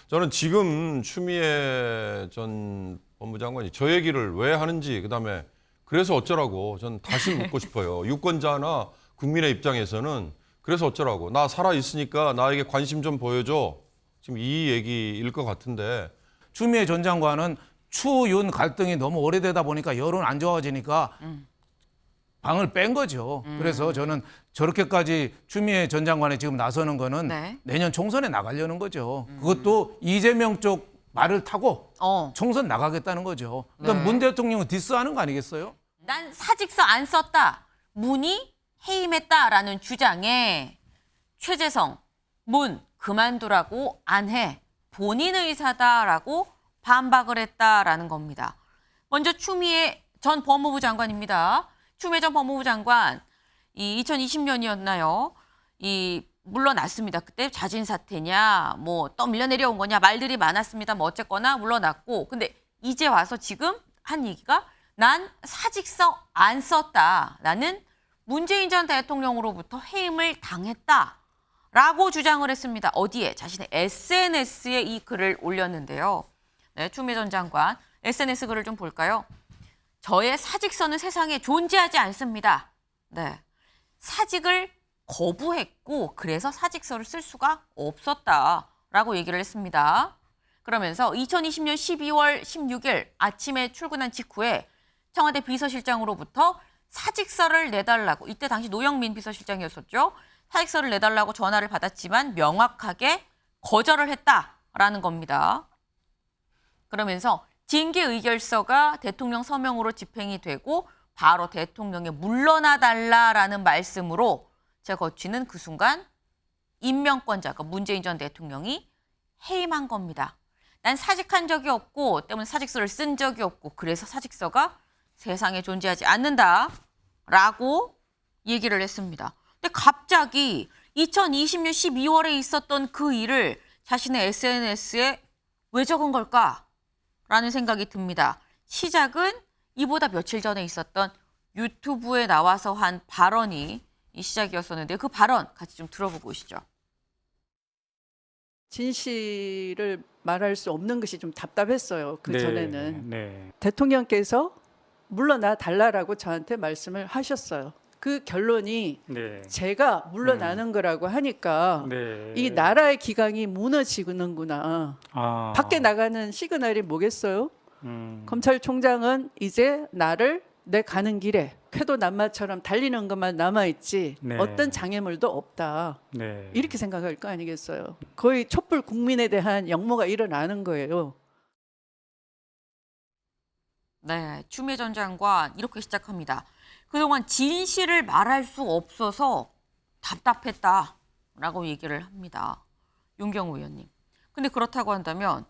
저는 지금 추미애 전 법무장관이 저 얘기를 왜 하는지, 그다음에 그래서 어쩌라고 전 다시 묻고 싶어요. 유권자나 국민의 입장에서는 그래서 어쩌라고, 나 살아있으니까 나에게 관심 좀 보여줘. 지금 이 얘기일 것 같은데. 추미애 전 장관은 추윤 갈등이 너무 오래되다 보니까 여론 안 좋아지니까 방을 뺀 거죠. 그래서 저는 저렇게까지 추미애 전 장관이 지금 나서는 거는 네. 내년 총선에 나가려는 거죠. 그것도 이재명 쪽 말을 타고 총선 나가겠다는 거죠. 그러니까 문 대통령을 디스하는 거 아니겠어요? 난 사직서 안 썼다. 문이 해임했다라는 주장에 최재성, 문 그만두라고 안 해. 본인 의사다라고 반박을 했다라는 겁니다. 먼저 추미애 전 법무부 장관입니다. 추미애 전 법무부 장관, 이 2020년이었나요? 물러났습니다. 그때 자진 사퇴냐, 뭐 또 밀려내려온 거냐, 말들이 많았습니다. 뭐 어쨌거나 물러났고, 근데 이제 와서 지금 한 얘기가 난 사직서 안 썼다. 나는 문재인 전 대통령으로부터 해임을 당했다라고 주장을 했습니다. 어디에? 자신의 SNS에 이 글을 올렸는데요. 네, 추미애 전 장관 SNS 글을 좀 볼까요? 저의 사직서는 세상에 존재하지 않습니다. 네, 사직을 거부했고 그래서 사직서를 쓸 수가 없었다라고 얘기를 했습니다. 그러면서 2020년 12월 16일 아침에 출근한 직후에 청와대 비서실장으로부터 사직서를 내달라고, 이때 당시 노영민 비서실장이었었죠. 사직서를 내달라고 전화를 받았지만 명확하게 거절을 했다라는 겁니다. 그러면서 징계 의결서가 대통령 서명으로 집행이 되고 바로 대통령에 물러나 달라라는 말씀으로 제가 거치는 그 순간 임명권자가 문재인 전 대통령이 해임한 겁니다. 난 사직한 적이 없고 때문에 사직서를 쓴 적이 없고 그래서 사직서가 세상에 존재하지 않는다라고 얘기를 했습니다. 근데 갑자기 2020년 12월에 있었던 그 일을 자신의 SNS에 왜 적은 걸까라는 생각이 듭니다. 시작은 이보다 며칠 전에 있었던 유튜브에 나와서 한 발언이 이 시작이었었는데 그 발언 같이 좀 들어보고 오시죠. 진실을 말할 수 없는 것이 좀 답답했어요. 그 전에는 네. 대통령께서 물러나 달라라고 저한테 말씀을 하셨어요. 그 결론이 네. 제가 물러나는 거라고 하니까 네. 이 나라의 기강이 무너지는구나. 아. 밖에 나가는 시그널이 뭐겠어요? 검찰총장은 이제 나를 내 가는 길에 쾌도 남마처럼 달리는 것만 남아있지 네. 어떤 장애물도 없다. 네. 이렇게 생각할 거 아니겠어요. 거의 촛불 국민에 대한 역모가 일어나는 거예요. 네, 추미애 전 장관 이렇게 시작합니다. 그동안 진실을 말할 수 없어서 답답했다라고 얘기를 합니다. 윤경호 의원님. 근데 그렇다고 한다면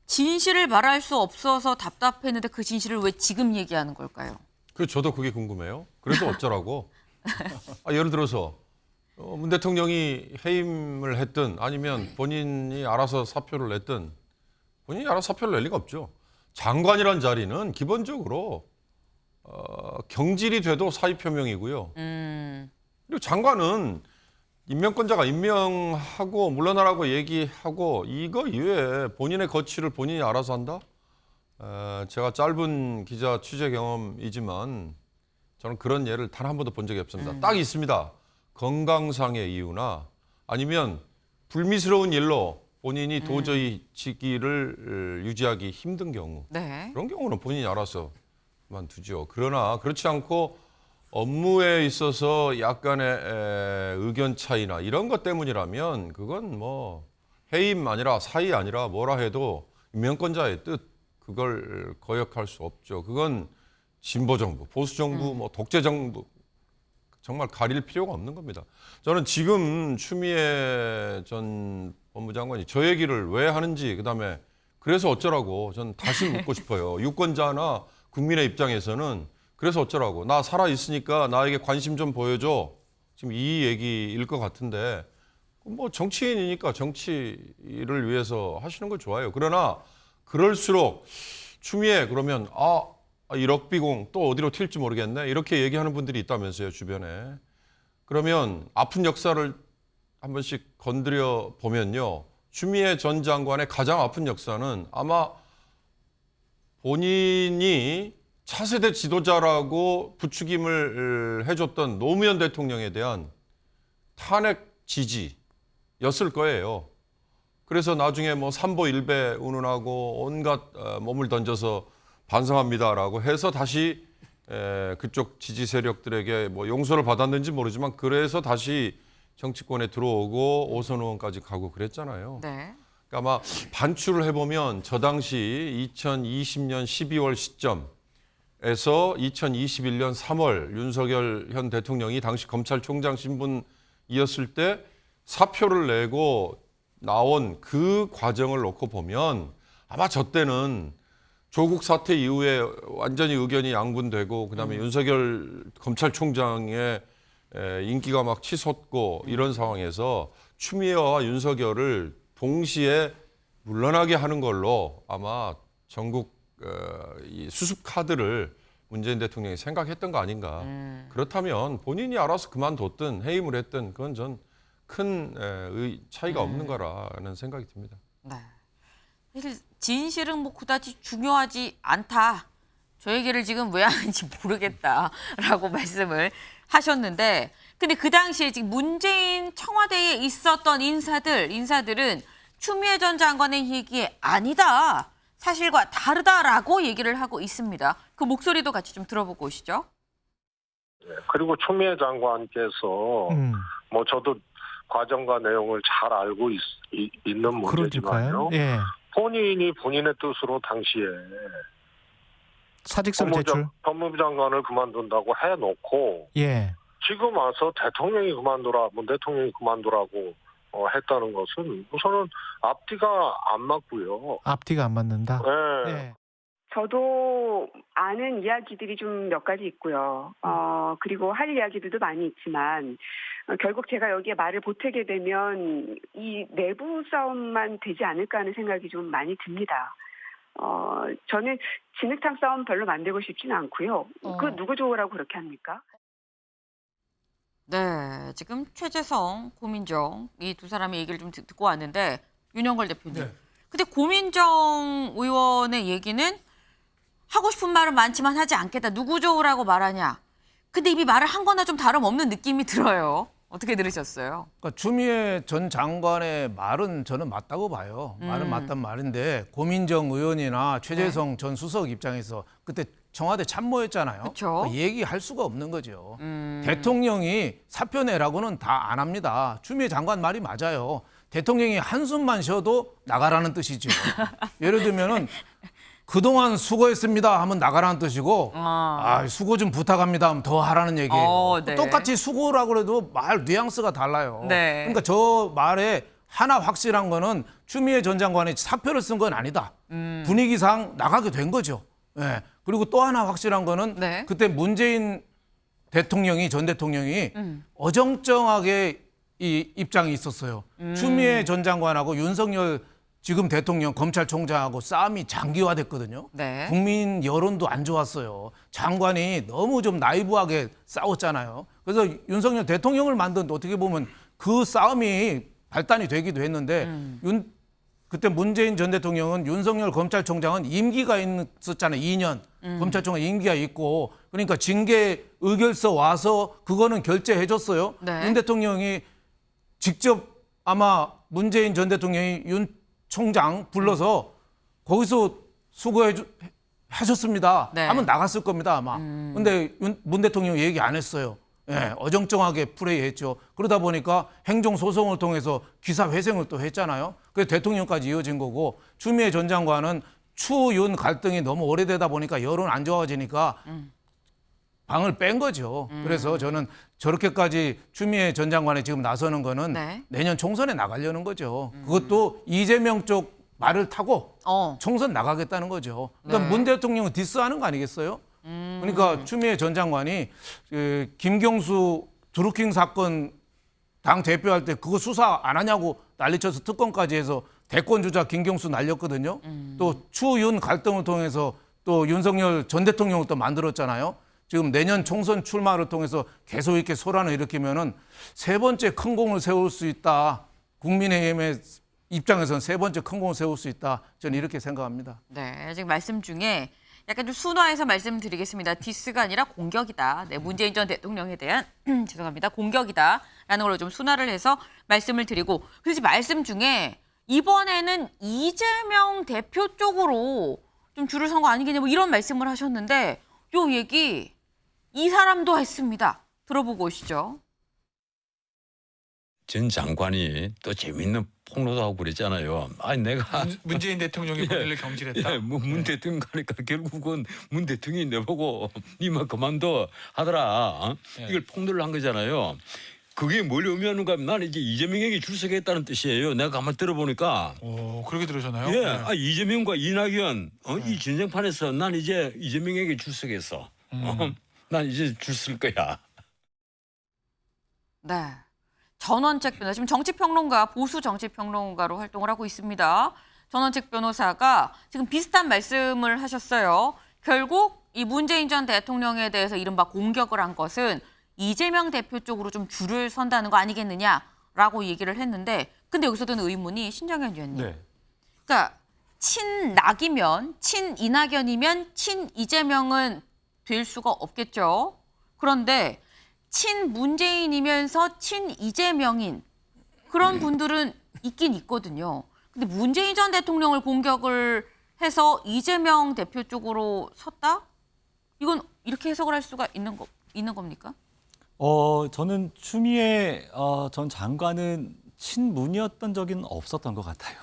진실을 말할 수 없어서 답답했는데 그 진실을 왜 지금 얘기하는 걸까요? 저도 그게 궁금해요. 그래서 어쩌라고. 예를 들어서 문 대통령이 해임을 했든 아니면 본인이 알아서 사표를 냈든, 본인이 알아서 사표를 낼 리가 없죠. 장관이란 자리는 기본적으로 경질이 돼도 사의 표명이고요. 그리고 장관은 임명권자가 임명하고 물러나라고 얘기하고 이거 이외에 본인의 거취를 본인이 알아서 한다? 제가 짧은 기자 취재 경험이지만 저는 그런 예를 단 한 번도 본 적이 없습니다. 딱 있습니다. 건강상의 이유나 아니면 불미스러운 일로 본인이 도저히 직위를 유지하기 힘든 경우, 네. 그런 경우는 본인이 알아서 그만두죠. 그러나 그렇지 않고 업무에 있어서 약간의 의견 차이나 이런 것 때문이라면 그건 뭐 해임 아니라 사의 아니라 뭐라 해도 임명권자의 뜻, 그걸 거역할 수 없죠. 그건 진보 정부, 보수 정부, 뭐 독재 정부 정말 가릴 필요가 없는 겁니다. 저는 지금 추미애 전 법무장관이 저 얘기를 왜 하는지, 그다음에 그래서 어쩌라고 전 다시 묻고 싶어요. 유권자나 국민의 입장에서는 그래서 어쩌라고, 나 살아있으니까 나에게 관심 좀 보여줘. 지금 이 얘기일 것 같은데, 뭐 정치인이니까 정치를 위해서 하시는 거 좋아요. 그러나 그럴수록 추미애 그러면 1억 비공 또 어디로 튈지 모르겠네, 이렇게 얘기하는 분들이 있다면서요, 주변에. 그러면 아픈 역사를 한 번씩 건드려 보면요, 추미애 전 장관의 가장 아픈 역사는 아마 본인이 차세대 지도자라고 부추김을 해줬던 노무현 대통령에 대한 탄핵 지지였을 거예요. 그래서 나중에 뭐 삼보 일배 운운하고 온갖 몸을 던져서 반성합니다라고 해서 다시 그쪽 지지 세력들에게 뭐 용서를 받았는지 모르지만 그래서 다시 정치권에 들어오고 오선 의원까지 가고 그랬잖아요. 네. 그러니까 아마 반출을 해보면 저 당시 2020년 12월 시점에서 2021년 3월 윤석열 현 대통령이 당시 검찰총장 신분이었을 때 사표를 내고 나온 그 과정을 놓고 보면 아마 저 때는 조국 사태 이후에 완전히 의견이 양분되고 그다음에 윤석열 검찰총장의 인기가 막 치솟고 이런 상황에서 추미애와 윤석열을 동시에 물러나게 하는 걸로 아마 전국 이 수습 카드를 문재인 대통령이 생각했던 거 아닌가. 그렇다면 본인이 알아서 그만뒀든 해임을 했든 그건 전 큰 차이가 없는 거라는 생각이 듭니다. 네. 사실 진실은 뭐 그다지 중요하지 않다. 저 얘기를 지금 왜 하는지 모르겠다라고 말씀을 하셨는데, 근데 그 당시에 지금 문재인 청와대에 있었던 인사들은 추미애 전 장관의 얘기에 아니다, 사실과 다르다라고 얘기를 하고 있습니다. 그 목소리도 같이 좀 들어보고 오시죠. 그리고 추미애 장관께서 뭐 저도 과정과 내용을 잘 알고 있는 문제지만요. 예. 본인이 본인의 뜻으로 당시에 사직서를 제출. 법무부 장관을 그만둔다고 해놓고 예. 지금 와서 대통령이 그만두라, 문 대통령이 그만두라고 했다는 것은 우선은 앞뒤가 안 맞고요. 앞뒤가 안 맞는다. 네. 예. 저도 아는 이야기들이 좀 몇 가지 있고요. 그리고 할 이야기들도 많이 있지만, 결국 제가 여기에 말을 보태게 되면 이 내부 싸움만 되지 않을까 하는 생각이 좀 많이 듭니다. 저는 진흙탕 싸움 별로 만들고 싶지는 않고요. 그 누구 좋으라고 그렇게 합니까? 네, 지금 최재성, 고민정 이 두 사람의 얘기를 좀 듣고 왔는데, 윤영걸 대표님. 네. 근데 고민정 의원의 얘기는 하고 싶은 말은 많지만 하지 않겠다. 누구 좋으라고 말하냐. 근데 이미 말을 한 거나 좀 다름없는 느낌이 들어요. 어떻게 들으셨어요? 그러니까 추미애 전 장관의 말은 저는 맞다고 봐요. 말은 맞단 말인데 고민정 의원이나 최재성 전 수석 입장에서 그때 청와대 참모였잖아요. 그쵸. 그러니까 얘기할 수가 없는 거죠. 대통령이 사표 내라고는 다 안 합니다. 추미애 장관 말이 맞아요. 대통령이 한숨만 쉬어도 나가라는 뜻이죠. 예를 들면은 그동안 수고했습니다 하면 나가라는 뜻이고 수고 좀 부탁합니다 하면 더 하라는 얘기예요. 네. 똑같이 수고라고 해도 말 뉘앙스가 달라요. 네. 그러니까 저 말에 하나 확실한 거는 추미애 전 장관이 사표를 쓴 건 아니다. 분위기상 나가게 된 거죠. 예. 그리고 또 하나 확실한 거는 네. 그때 문재인 대통령이 전 대통령이 어정쩡하게 이 입장이 있었어요. 추미애 전 장관하고 윤석열 지금 대통령 검찰총장하고 싸움이 장기화됐거든요. 네. 국민 여론도 안 좋았어요. 장관이 너무 좀 나이브하게 싸웠잖아요. 그래서 윤석열 대통령을 만든 어떻게 보면 그 싸움이 발단이 되기도 했는데 그때 문재인 전 대통령은 윤석열 검찰총장은 임기가 있었잖아요. 2년. 검찰총장 임기가 있고 그러니까 징계 의결서 와서 그거는 결재해 줬어요. 네. 윤 대통령이 직접 아마 문재인 전 대통령이 윤 총장 불러서 거기서 하셨습니다. 네. 하면 나갔을 겁니다 아마. 근데 문 대통령 얘기 안 했어요. 예, 어정쩡하게 플레이했죠. 그러다 보니까 행정소송을 통해서 기사회생을 또 했잖아요. 그래서 대통령까지 이어진 거고 추미애 전 장관은 추윤 갈등이 너무 오래되다 보니까 여론 안 좋아지니까 방을 뺀 거죠. 그래서 저는 저렇게까지 추미애 전 장관이 지금 나서는 거는 네. 내년 총선에 나가려는 거죠. 그것도 이재명 쪽 말을 타고 총선 나가겠다는 거죠. 그러니까 네. 문 대통령은 디스하는 거 아니겠어요? 그러니까 추미애 전 장관이 그 김경수 드루킹 사건 당 대표할 때 그거 수사 안 하냐고 난리쳐서 특검까지 해서 대권 주자 김경수 날렸거든요. 또 추윤 갈등을 통해서 또 윤석열 전 대통령을 또 만들었잖아요. 지금 내년 총선 출마를 통해서 계속 이렇게 소란을 일으키면은 세 번째 큰 공을 세울 수 있다. 국민의힘에 입장에서는 세 번째 큰 공 세울 수 있다. 저는 이렇게 생각합니다. 네, 지금 말씀 중에 약간 좀 순화해서 말씀드리겠습니다. 디스가 아니라 공격이다. 네, 문재인 전 대통령에 대한 죄송합니다. 공격이다라는 걸로 좀 순화를 해서 말씀을 드리고, 그래서 말씀 중에 이번에는 이재명 대표 쪽으로 좀 줄을 선 거 아니겠냐 뭐 이런 말씀을 하셨는데, 요 얘기 이 사람도 했습니다. 들어보고 오시죠. 전 장관이 또 재밌는 폭로도 하고 그랬잖아요. 아니 내가 문재인 대통령이 본인을 경질했다. 예, 문 대통령 가니까 결국은 문 대통령이 내보고 니만 그만둬 하더라. 어? 예. 이걸 폭로를 한 거잖아요. 그게 뭘 의미하는가 하면 나는 이제 이재명에게 출석했다는 뜻이에요. 내가 가만 들어보니까. 오, 그렇게 들으셨나요? 예, 네. 아, 이재명과 이낙연 이 전쟁판에서 난 이제 이재명에게 출석했어. 난 이제 줄 쓸 거야. 네. 전원책 변호사, 지금 정치평론가, 보수 정치평론가로 활동을 하고 있습니다. 전원책 변호사가 지금 비슷한 말씀을 하셨어요. 결국 이 문재인 전 대통령에 대해서 이른바 공격을 한 것은 이재명 대표 쪽으로 좀 줄을 선다는 거 아니겠느냐라고 얘기를 했는데, 근데 여기서 드는 의문이 신정현 위원님. 네. 그러니까 친낙이면, 친이낙연이면 친이재명은 될 수가 없겠죠. 그런데 친문재인이면서 친이재명인 그런 분들은 있긴 있거든요. 근데 문재인 전 대통령을 공격을 해서 이재명 대표 쪽으로 섰다? 이건 이렇게 해석을 할 수가 있는 겁니까? 저는 추미애 전 장관은 친문이었던 적은 없었던 것 같아요.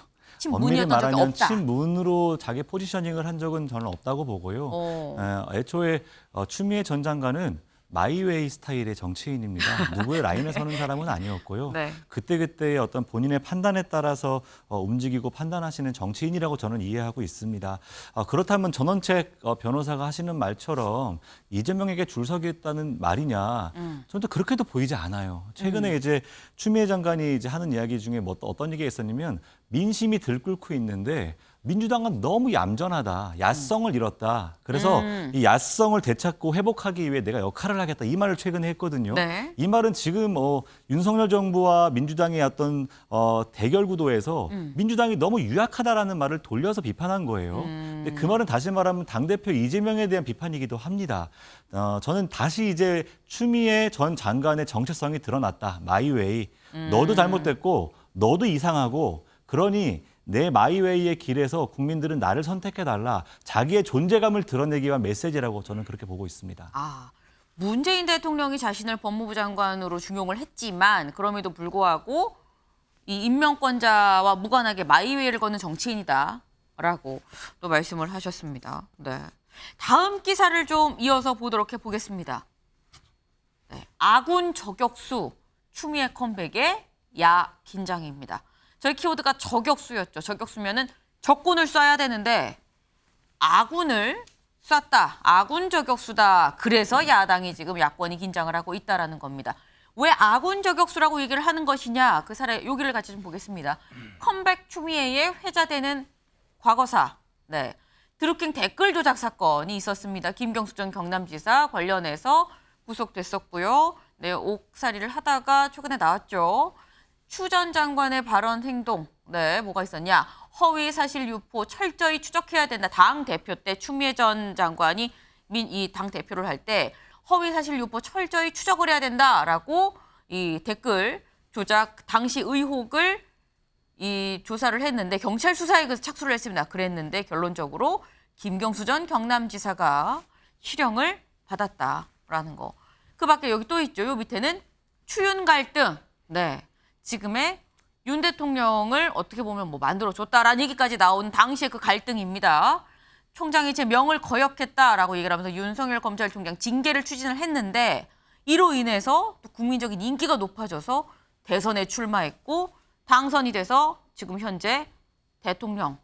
엄밀히 친문이었던 적이 말하면 없다. 친문으로 자기 포지셔닝을 한 적은 저는 없다고 보고요. 애초에 추미애 전 장관은 마이웨이 스타일의 정치인입니다. 누구의 라인에 서는 사람은 아니었고요. 네. 그때그때의 어떤 본인의 판단에 따라서 움직이고 판단하시는 정치인이라고 저는 이해하고 있습니다. 그렇다면 전원책 변호사가 하시는 말처럼 이재명에게 줄 서겠다는 말이냐? 저는 또 그렇게도 보이지 않아요. 최근에 이제 추미애 장관이 이제 하는 이야기 중에 뭐 어떤 얘기가 있었냐면 민심이 들끓고 있는데 민주당은 너무 얌전하다, 야성을 잃었다. 그래서 이 야성을 되찾고 회복하기 위해 내가 역할을 하겠다. 이 말을 최근에 했거든요. 네. 이 말은 지금 윤석열 정부와 민주당의 어떤 대결 구도에서 민주당이 너무 유약하다라는 말을 돌려서 비판한 거예요. 근데 그 말은 다시 말하면 당대표 이재명에 대한 비판이기도 합니다. 저는 다시 이제 추미애 전 장관의 정체성이 드러났다. 마이웨이. 너도 잘못됐고 너도 이상하고 그러니 내 마이웨이의 길에서 국민들은 나를 선택해달라. 자기의 존재감을 드러내기 위한 메시지라고 저는 그렇게 보고 있습니다. 문재인 대통령이 자신을 법무부 장관으로 중용을 했지만 그럼에도 불구하고 이 임명권자와 무관하게 마이웨이를 거는 정치인이다라고 또 말씀을 하셨습니다. 네. 다음 기사를 좀 이어서 보도록 해보겠습니다. 네. 아군 저격수 추미애 컴백에 야 긴장입니다. 저희 키워드가 저격수였죠. 저격수면은 적군을 쏴야 되는데 아군을 쐈다. 아군 저격수다. 그래서 야당이 지금 야권이 긴장을 하고 있다라는 겁니다. 왜 아군 저격수라고 얘기를 하는 것이냐? 그 사례 여기를 같이 좀 보겠습니다. 컴백 추미애의 회자되는 과거사. 네. 드루킹 댓글 조작 사건이 있었습니다. 김경수 전 경남지사 관련해서 구속됐었고요. 네, 옥살이를 하다가 최근에 나왔죠. 추 전 장관의 발언 행동, 네, 뭐가 있었냐? 허위 사실 유포 철저히 추적해야 된다. 당 대표 때 추미애 전 장관이 이 당 대표를 할 때 허위 사실 유포 철저히 추적을 해야 된다라고 이 댓글 조작 당시 의혹을 이 조사를 했는데 경찰 수사에 그래서 착수를 했습니다. 그랬는데 결론적으로 김경수 전 경남지사가 실형을 받았다라는 거. 그 밖에 여기 또 있죠. 요 밑에는 추윤 갈등. 네. 지금의 윤 대통령을 어떻게 보면 뭐 만들어줬다라는 얘기까지 나온 당시의 그 갈등입니다. 총장이 제 명을 거역했다라고 얘기를 하면서 윤석열 검찰총장 징계를 추진을 했는데 이로 인해서 또 국민적인 인기가 높아져서 대선에 출마했고 당선이 돼서 지금 현재 대통령,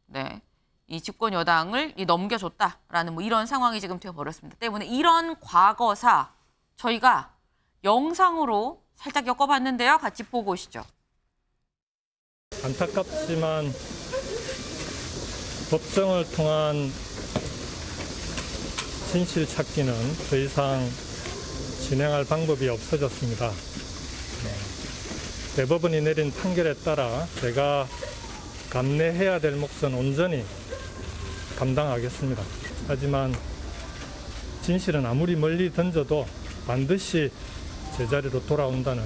네, 이 집권 여당을 넘겨줬다라는 뭐 이런 상황이 지금 되어버렸습니다. 때문에 이런 과거사 저희가 영상으로 살짝 엮어봤는데요. 같이 보고 오시죠. 안타깝지만 법정을 통한 진실 찾기는 더 이상 진행할 방법이 없어졌습니다. 대법원이 내린 판결에 따라 제가 감내해야 될 몫은 온전히 감당하겠습니다. 하지만 진실은 아무리 멀리 던져도 반드시 제자리로 돌아온다는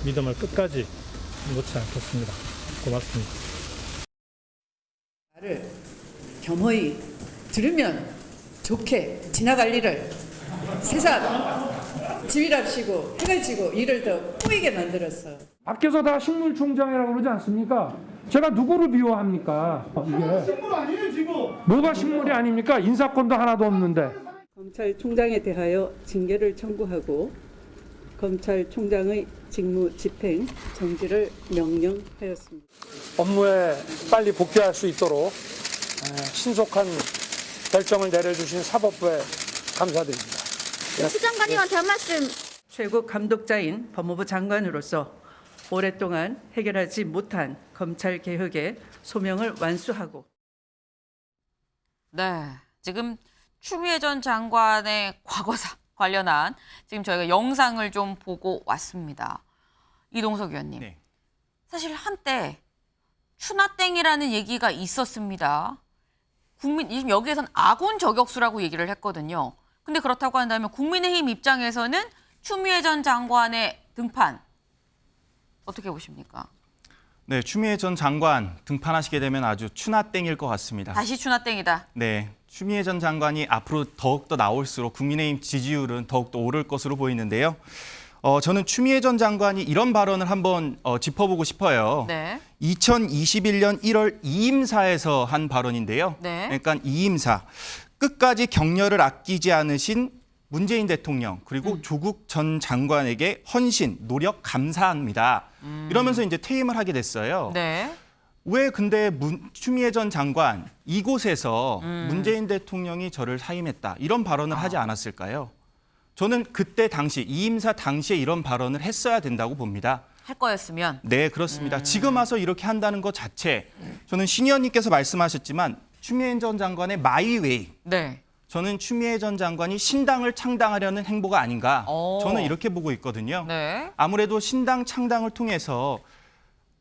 믿음을 끝까지 놓지 않겠습니다. 고맙습니다. 말을 겸허히 들으면 좋게 지나갈 일을 세상 지휘랍시고 해가 지고 일을 더 꼬이게 만들었어. 밖에서 다 식물총장이라고 그러지 않습니까? 제가 누구를 비호합니까? 이게 식물 아니에요 지금? 뭐가 식물이 아닙니까? 인사권도 하나도 없는데. 검찰총장에 대하여 징계를 청구하고 검찰총장의 직무 집행 정지를 명령하였습니다. 업무에 빨리 복귀할 수 있도록 신속한 결정을 내려주신 사법부에 감사드립니다. 수 장관님한테 한 말씀. 최고 감독자인 법무부 장관으로서 오랫동안 해결하지 못한 검찰 개혁의 소명을 완수하고 네, 지금 추미애 전 장관의 과거사 관련한 지금 저희가 영상을 좀 보고 왔습니다. 이동석 의원님, 네. 사실 한때 추나땡이라는 얘기가 있었습니다. 지금 여기에선 아군 저격수라고 얘기를 했거든요. 근데 그렇다고 한다면 국민의힘 입장에서는 추미애 전 장관의 등판 어떻게 보십니까? 네, 추미애 전 장관 등판하시게 되면 아주 추나땡일 것 같습니다. 다시 추나땡이다. 네, 추미애 전 장관이 앞으로 더욱더 나올수록 국민의힘 지지율은 더욱더 오를 것으로 보이는데요. 저는 추미애 전 장관이 이런 발언을 한번 짚어보고 싶어요. 네. 2021년 1월 이임사에서 한 발언인데요. 네. 그러니까 이임사, 끝까지 격려를 아끼지 않으신 문재인 대통령 그리고 조국 전 장관에게 헌신, 노력 감사합니다. 이러면서 이제 퇴임을 하게 됐어요. 네. 왜 근데 추미애 전 장관 이곳에서 문재인 대통령이 저를 사임했다 이런 발언을 하지 않았을까요? 저는 그때 당시 이임사 당시에 이런 발언을 했어야 된다고 봅니다. 할 거였으면. 네, 그렇습니다. 지금 와서 이렇게 한다는 것 자체 저는 신 의원님께서 말씀하셨지만 추미애 전 장관의 마이웨이. 네. 저는 추미애 전 장관이 신당을 창당하려는 행보가 아닌가 저는 이렇게 보고 있거든요. 네. 아무래도 신당 창당을 통해서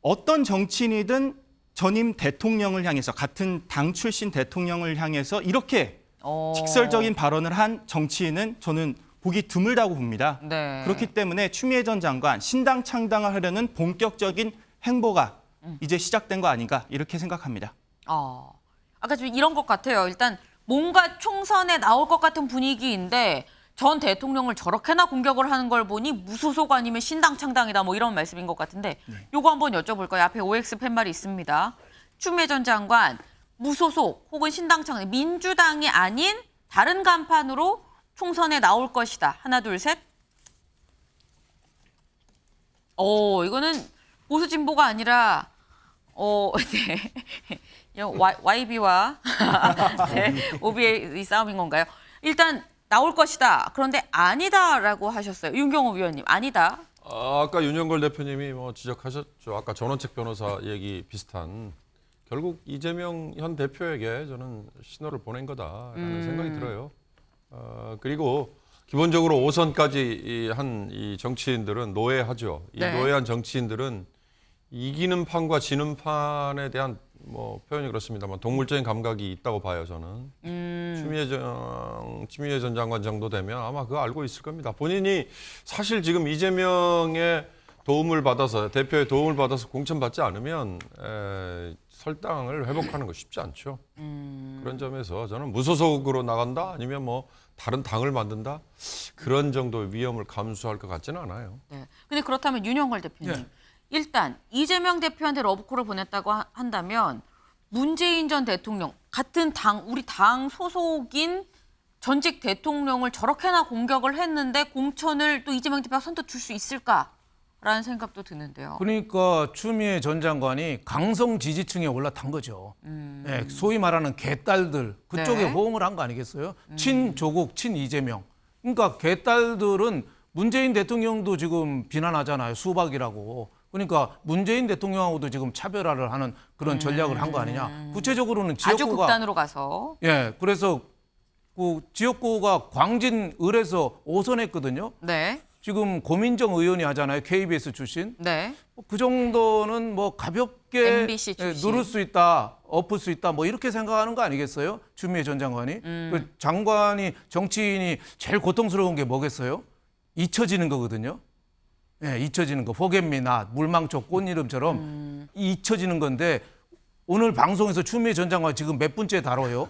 어떤 정치인이든 전임 대통령을 향해서 같은 당 출신 대통령을 향해서 이렇게 직설적인 발언을 한 정치인은 저는 보기 드물다고 봅니다. 네. 그렇기 때문에 추미애 전 장관 신당 창당을 하려는 본격적인 행보가 이제 시작된 거 아닌가 이렇게 생각합니다. 아까 좀 이런 것 같아요. 일단 뭔가 총선에 나올 것 같은 분위기인데 전 대통령을 저렇게나 공격을 하는 걸 보니 무소속 아니면 신당 창당이다 뭐 이런 말씀인 것 같은데 요거 한번 여쭤볼까요? 앞에 OX 팻말이 있습니다. 추미애 전 장관 무소속 혹은 신당 창당, 민주당이 아닌 다른 간판으로 총선에 나올 것이다. 하나, 둘, 셋. 이거는 보수 진보가 아니라 네. YB와 네, OB의 싸움인 건가요? 일단 나올 것이다. 그런데 아니다라고 하셨어요. 윤경호 위원님, 아니다. 아까 윤영걸 대표님이 뭐 지적하셨죠. 아까 전원책 변호사 얘기 비슷한 결국 이재명 현 대표에게 저는 신호를 보낸 거다라는 생각이 들어요. 그리고 기본적으로 5선까지 한 이 정치인들은 노예하죠. 이 네. 노예한 정치인들은 이기는 판과 지는 판에 대한 뭐 표현이 그렇습니다만 동물적인 감각이 있다고 봐요. 저는 추미애 전 장관 정도 되면 아마 그거 알고 있을 겁니다. 본인이 사실 지금 이재명의 도움을 받아서 대표의 도움을 받아서 공천받지 않으면 설당을 회복하는 거 쉽지 않죠. 그런 점에서 저는 무소속으로 나간다 아니면 뭐 다른 당을 만든다 그런 정도의 위험을 감수할 것 같지는 않아요. 네. 근데 그렇다면 윤영걸 대표님. 네. 일단 이재명 대표한테 러브콜을 보냈다고 한다면 문재인 전 대통령 같은 우리 당 소속인 전직 대통령을 저렇게나 공격을 했는데 공천을 또 이재명 대표가 선뜻 줄 수 있을까라는 생각도 드는데요. 그러니까 추미애 전 장관이 강성 지지층에 올라탄 거죠. 네, 소위 말하는 개딸들 그쪽에 네. 호응을 한 거 아니겠어요? 친조국, 친이재명. 그러니까 개딸들은 문재인 대통령도 지금 비난하잖아요. 수박이라고. 그러니까 문재인 대통령하고도 지금 차별화를 하는 그런 전략을 한 거 아니냐. 구체적으로는 지역구가 아주 극단으로 가서. 예, 그래서 그 지역구가 광진, 을에서 5선 했거든요. 네. 지금 고민정 의원이 하잖아요. KBS 출신. 네. 그 정도는 뭐 가볍게 MBC 출신. 누를 수 있다, 엎을 수 있다, 뭐 이렇게 생각하는 거 아니겠어요? 추미애 전 장관이. 그 장관이, 정치인이 제일 고통스러운 게 뭐겠어요? 잊혀지는 거거든요. 예, 잊혀지는 거. 포겟미나 물망초 꽃 이름처럼 잊혀지는 건데 오늘 방송에서 추미애 전 장관 지금 몇 분째 다뤄요.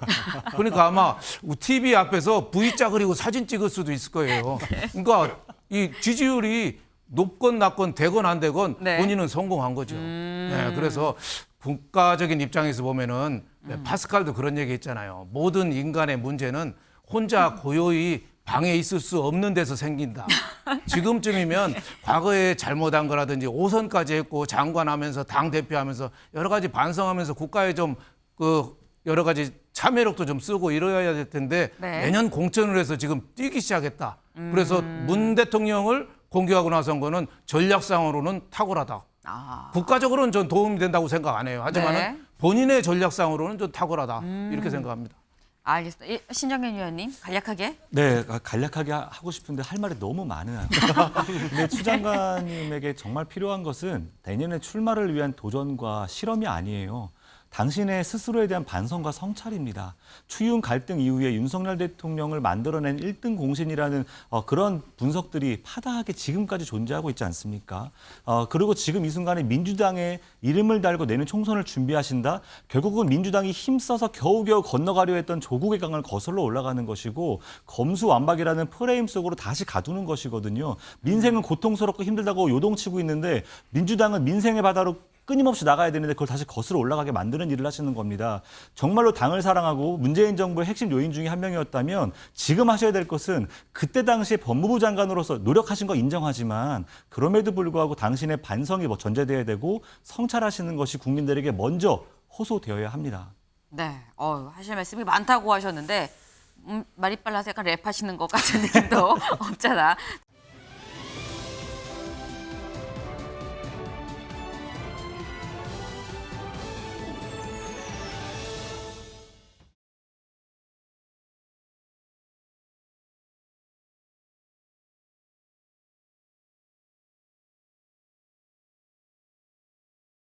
그러니까 아마 TV 앞에서 V자 그리고 사진 찍을 수도 있을 거예요. 그러니까 이 지지율이 높건 낮건 되건 안 되건 네. 본인은 성공한 거죠. 네, 그래서 국가적인 입장에서 보면은 파스칼도 그런 얘기 했잖아요. 모든 인간의 문제는 혼자 고요히 방에 있을 수 없는 데서 생긴다. 지금쯤이면 과거에 잘못한 거라든지 5선까지 했고 장관하면서 당대표하면서 여러 가지 반성하면서 국가에 좀 그 여러 가지 참여력도 좀 쓰고 이래야 될 텐데 네. 내년 공천을 해서 지금 뛰기 시작했다. 그래서 문 대통령을 공격하고 나선 거는 전략상으로는 탁월하다. 아. 국가적으로는 전 도움이 된다고 생각 안 해요. 하지만 네. 은 본인의 전략상으로는 좀 탁월하다. 이렇게 생각합니다. 알겠습니다. 신정현 위원님 간략하게. 네, 간략하게 하고 싶은데 할 말이 너무 많아요. 근데 추 장관님에게 정말 필요한 것은 내년에 출마를 위한 도전과 실험이 아니에요. 당신의 스스로에 대한 반성과 성찰입니다. 추윤 갈등 이후에 윤석열 대통령을 만들어낸 1등 공신이라는 그런 분석들이 파다하게 지금까지 존재하고 있지 않습니까? 그리고 지금 이 순간에 민주당에 이름을 달고 내년 총선을 준비하신다? 결국은 민주당이 힘써서 겨우겨우 건너가려 했던 조국의 강을 거슬러 올라가는 것이고 검수완박이라는 프레임 속으로 다시 가두는 것이거든요. 민생은 고통스럽고 힘들다고 요동치고 있는데 민주당은 민생의 바다로 끊임없이 나가야 되는데 그걸 다시 거슬러 올라가게 만드는 일을 하시는 겁니다. 정말로 당을 사랑하고 문재인 정부의 핵심 요인 중에 한 명이었다면 지금 하셔야 될 것은 그때 당시에 법무부 장관으로서 노력하신 거 인정하지만 그럼에도 불구하고 당신의 반성이 전제돼야 되고 성찰하시는 것이 국민들에게 먼저 호소되어야 합니다. 네. 하실 말씀이 많다고 하셨는데 말이 빨라서 약간 랩하시는 것 같은 느낌도 없잖아.